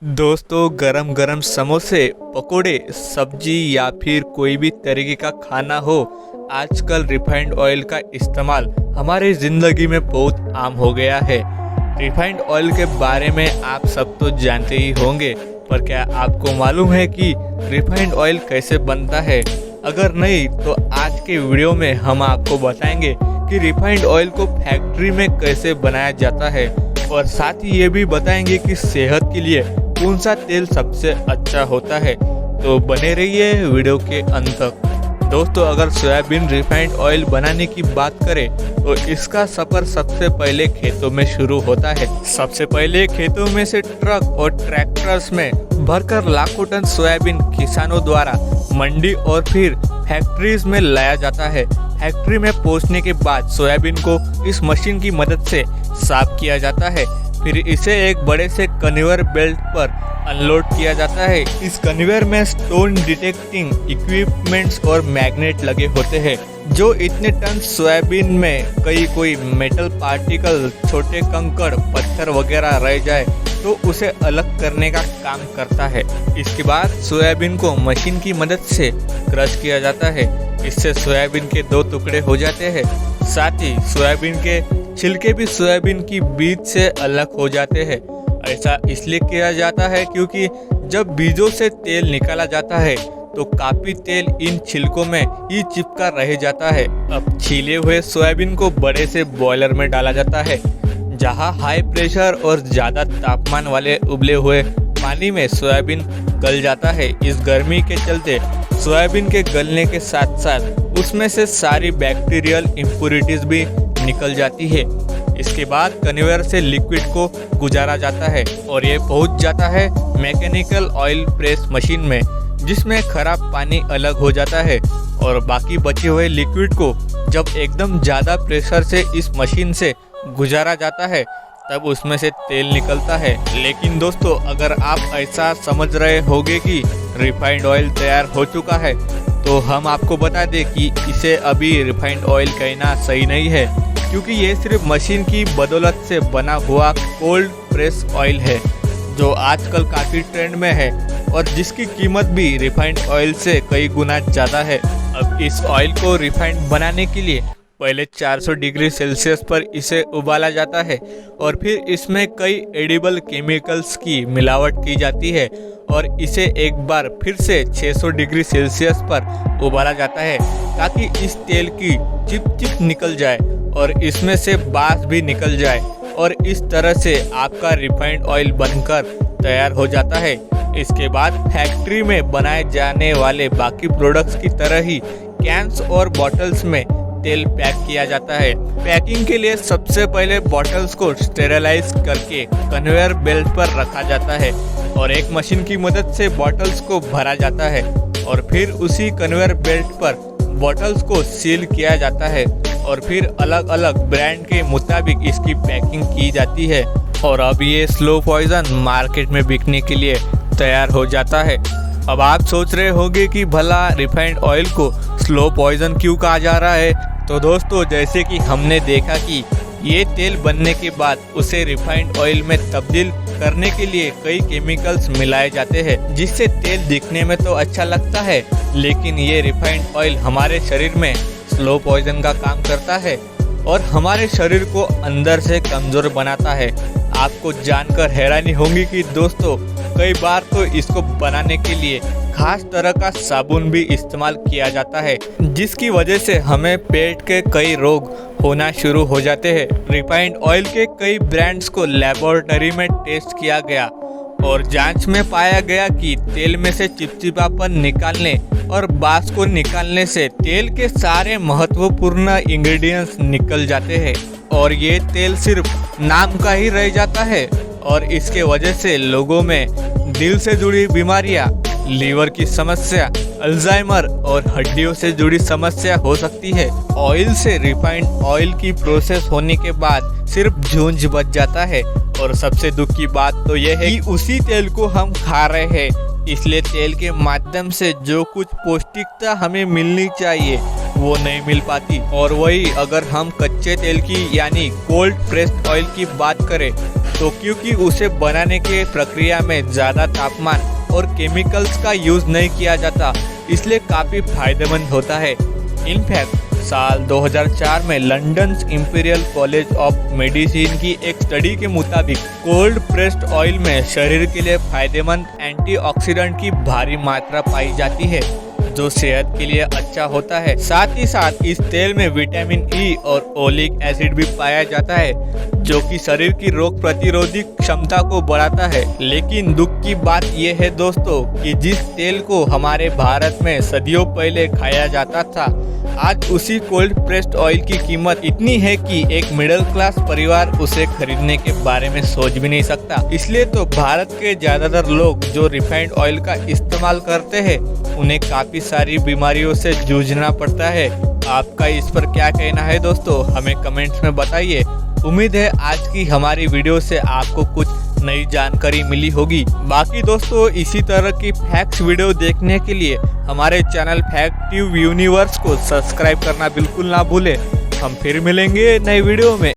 दोस्तों, गरम गरम समोसे, पकोड़े, सब्जी या फिर कोई भी तरीके का खाना हो, आजकल रिफाइंड ऑयल का इस्तेमाल हमारी ज़िंदगी में बहुत आम हो गया है। रिफाइंड ऑयल के बारे में आप सब तो जानते ही होंगे, पर क्या आपको मालूम है कि रिफाइंड ऑयल कैसे बनता है? अगर नहीं तो आज के वीडियो में हम आपको बताएंगे कि रिफाइंड ऑयल को फैक्ट्री में कैसे बनाया जाता है, और साथ ही ये भी बताएंगे कि सेहत के लिए कौन सा तेल सबसे अच्छा होता है। तो बने रहिए वीडियो के अंत तक। दोस्तों, अगर सोयाबीन रिफाइंड ऑयल बनाने की बात करें तो इसका सफर सबसे पहले खेतों में शुरू होता है। सबसे पहले खेतों में से ट्रक और ट्रैक्टर्स में भरकर लाखों टन सोयाबीन किसानों द्वारा मंडी और फिर फैक्ट्रीज में लाया जाता है। फैक्ट्री में पहुंचने के बाद सोयाबीन को इस मशीन की मदद से साफ किया जाता है, फिर इसे एक बड़े से कन्वेयर बेल्ट पर अनलोड किया जाता है। इस कन्वेयर में स्टोन डिटेक्टिंग इक्विपमेंट्स और मैग्नेट लगे होते हैं, जो इतने टन सोयाबीन में कोई मेटल पार्टिकल, छोटे कंकड़, पत्थर वगैरह रह जाए तो उसे अलग करने का काम करता है। इसके बाद सोयाबीन को मशीन की मदद से क्रश किया जाता है। इससे सोयाबीन के दो टुकड़े हो जाते हैं। साथ ही सोयाबीन के छिलके भी सोयाबीन की बीज से अलग हो जाते हैं। ऐसा इसलिए किया जाता है क्योंकि जब बीजों से तेल निकाला जाता है तो काफी तेल इन छिलकों में ही चिपका रह जाता है। अब छीले हुए सोयाबीन को बड़े से बॉयलर में डाला जाता है, जहां हाई प्रेशर और ज़्यादा तापमान वाले उबले हुए पानी में सोयाबीन गल जाता है। इस गर्मी के चलते सोयाबीन के गलने के साथ साथ उसमें से सारी बैक्टीरियल इम्प्योरिटीज भी निकल जाती है। इसके बाद कन्वेयर से लिक्विड को गुजारा जाता है और ये पहुंच जाता है मैकेनिकल ऑयल प्रेस मशीन में, जिसमें खराब पानी अलग हो जाता है और बाकी बचे हुए लिक्विड को जब एकदम ज़्यादा प्रेशर से इस मशीन से गुजारा जाता है तब उसमें से तेल निकलता है। लेकिन दोस्तों, अगर आप ऐसा समझ रहे होंगे कि रिफाइंड ऑयल तैयार हो चुका है, तो हम आपको बता दें कि इसे अभी रिफाइंड ऑयल कहना सही नहीं है, क्योंकि ये सिर्फ मशीन की बदौलत से बना हुआ कोल्ड प्रेस ऑयल है, जो आजकल काफ़ी ट्रेंड में है और जिसकी कीमत भी रिफाइंड ऑयल से कई गुना ज़्यादा है। अब इस ऑयल को रिफाइंड बनाने के लिए पहले 400 डिग्री सेल्सियस पर इसे उबाला जाता है और फिर इसमें कई एडिबल केमिकल्स की मिलावट की जाती है और इसे एक बार फिर से 600 डिग्री सेल्सियस पर उबाला जाता है, ताकि इस तेल की चिप निकल जाए और इसमें से बास भी निकल जाए, और इस तरह से आपका रिफाइंड ऑयल बनकर तैयार हो जाता है। इसके बाद फैक्ट्री में बनाए जाने वाले बाकी प्रोडक्ट्स की तरह ही कैंस और बॉटल्स में तेल पैक किया जाता है। पैकिंग के लिए सबसे पहले बॉटल्स को स्टेरलाइज करके कन्वेयर बेल्ट पर रखा जाता है और एक मशीन की मदद से बॉटल्स को भरा जाता है और फिर उसी कन्वेयर बेल्ट पर बॉटल्स को सील किया जाता है और फिर अलग अलग ब्रांड के मुताबिक इसकी पैकिंग की जाती है, और अब ये स्लो पॉइजन मार्केट में बिकने के लिए तैयार हो जाता है। अब आप सोच रहे होंगे कि भला रिफाइंड ऑयल को स्लो पॉइजन क्यों कहा जा रहा है? तो दोस्तों, जैसे कि हमने देखा कि ये तेल बनने के बाद उसे रिफाइंड ऑयल में तब्दील करने के लिए कई केमिकल्स मिलाए जाते हैं, जिससे तेल दिखने में तो अच्छा लगता है, लेकिन ये रिफाइंड ऑयल हमारे शरीर में स्लो पॉइजन का काम करता है और हमारे शरीर को अंदर से कमज़ोर बनाता है। आपको जानकर हैरानी होगी कि दोस्तों, कई बार तो इसको बनाने के लिए खास तरह का साबुन भी इस्तेमाल किया जाता है, जिसकी वजह से हमें पेट के कई रोग होना शुरू हो जाते हैं। रिफाइंड ऑयल के कई ब्रांड्स को लेबोरेटरी में टेस्ट किया गया और जांच में पाया गया कि तेल में से चिपचिपापन निकालने और बास को निकालने से तेल के सारे महत्वपूर्ण इंग्रेडिएंट्स निकल जाते हैं और ये तेल सिर्फ नाम का ही रह जाता है, और इसके वजह से लोगों में दिल से जुड़ी बीमारियां, लीवर की समस्या, अल्जाइमर और हड्डियों से जुड़ी समस्या हो सकती है। ऑयल से रिफाइंड ऑयल की प्रोसेस होने के बाद सिर्फ झूंझ बच जाता है, और सबसे दुख की बात तो यह है कि उसी तेल को हम खा रहे हैं। इसलिए तेल के माध्यम से जो कुछ पौष्टिकता हमें मिलनी चाहिए वो नहीं मिल पाती। और वही अगर हम कच्चे तेल की यानी कोल्ड प्रेस्ड ऑयल की बात करें तो क्योंकि उसे बनाने के प्रक्रिया में ज़्यादा तापमान और केमिकल्स का यूज़ नहीं किया जाता, इसलिए काफ़ी फायदेमंद होता है। इनफैक्ट साल 2004 में London imperial college of medicine की एक स्टडी के मुताबिक कोल्ड प्रेस्ड ऑयल में शरीर के लिए फायदेमंद एंटीऑक्सीडेंट की भारी मात्रा पाई जाती है, जो सेहत के लिए अच्छा होता है। साथ ही साथ इस तेल में विटामिन ई और ओलिक एसिड भी पाया जाता है, जो कि शरीर की रोग प्रतिरोधी क्षमता को बढ़ाता है। लेकिन दुख की बात यह है दोस्तों कि जिस तेल को हमारे भारत में सदियों पहले खाया जाता था, आज उसी कोल्ड प्रेस्ड ऑयल की कीमत इतनी है कि एक मिडिल क्लास परिवार उसे खरीदने के बारे में सोच भी नहीं सकता। इसलिए तो भारत के ज्यादातर लोग जो रिफाइंड ऑयल का इस्तेमाल करते हैं, उन्हें काफी सारी बीमारियों से जूझना पड़ता है। आपका इस पर क्या कहना है दोस्तों, हमें कमेंट्स में बताइए। उम्मीद है आज की हमारी वीडियो से आपको कुछ नई जानकारी मिली होगी। बाकी दोस्तों इसी तरह की फैक्ट्स वीडियो देखने के लिए हमारे चैनल फैक्ट ट्यूब यूनिवर्स को सब्सक्राइब करना बिल्कुल ना भूलें। हम फिर मिलेंगे नई वीडियो में।